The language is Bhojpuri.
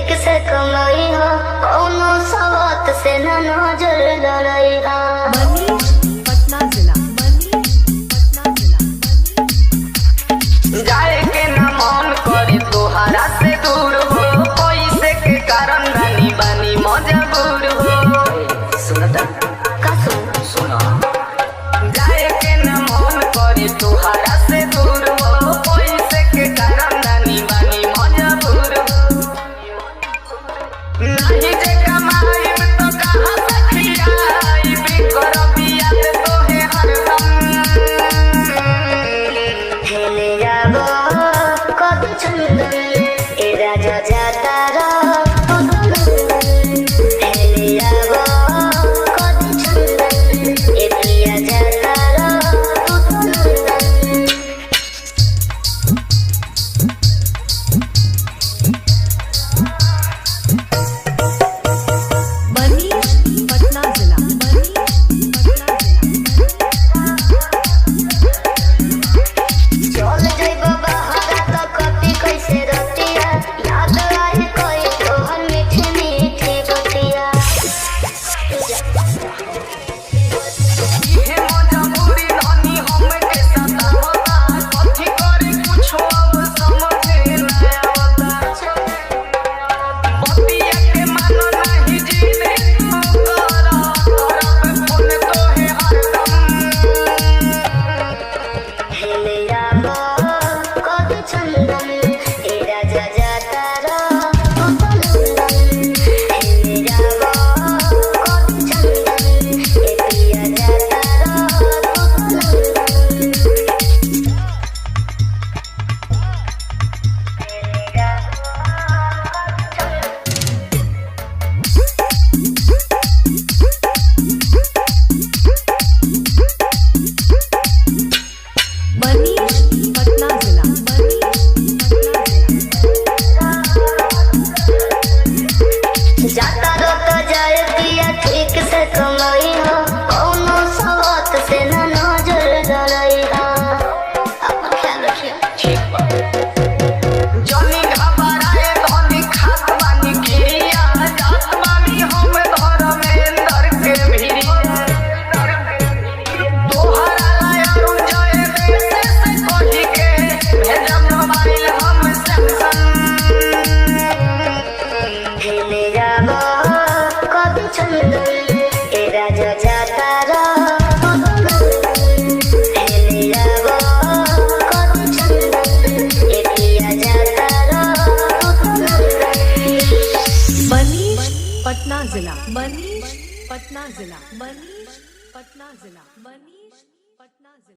ठीक से कमाई हो, कौनो सवात से न नजर लड़ाई हो। मनीष पटना जिला, मनीष पटना जिला। जाए के न मन करे तोहरा से दूर हो, पैसे के कारण रानी बानी मजबूर हो। सुनता का सुन जाए के न मन करे तोहरा से दूर हो, पैसे के कारण रानी बानी मजबूर हो। नहीं जे कमाई तो कहाँ से खियाई, बिकर बिया तोहे हरदम। हेले जाबो कद चंदन ए राजा जाता रो, हेले जाबो कद चंदन ए पिया जाता रो। मनीष पटना जिला, मनीष पटना जिला। चल जइबो बहरा त कति कैसे रतिया, याद आए कोई तोहर मीठी मीठी बतिया। इहे मजबूरी धनी हमके सतावता, कथी करी कुछो अब समझे ना आवता। बतिया के मानो नाही जीने तू करा, करब फोन तोहे हरदम। हेले जाबो कद चंदन ए राजा जाता रो, हेले जाबो कद चंदन ए पिया जाता रो। मनीष पटना जिला, मनीष पटना जिला। जाता रो तो जाए पिया ठीक से कमाई हो, कौनो सवात से न नजर लड़ाई हो। अपना ख्याल रखियो। ठीक बा जनी घबराए धनी खात बानी गिरिया, जात बानी हम धर्मेंद्र के भिरिया। तोहरा लायरुन जाए देश से कही के, भेजम मोबाइल हम सैमसंग। हेले जाबो कद चंदन ए राजा जाता रो, हेले जाबो कद चंदन ए पिया जाता रो। मनीष पटना जिला, मनीष पटना जिला, मनीष पटना जिला, मनीष पटना जिला।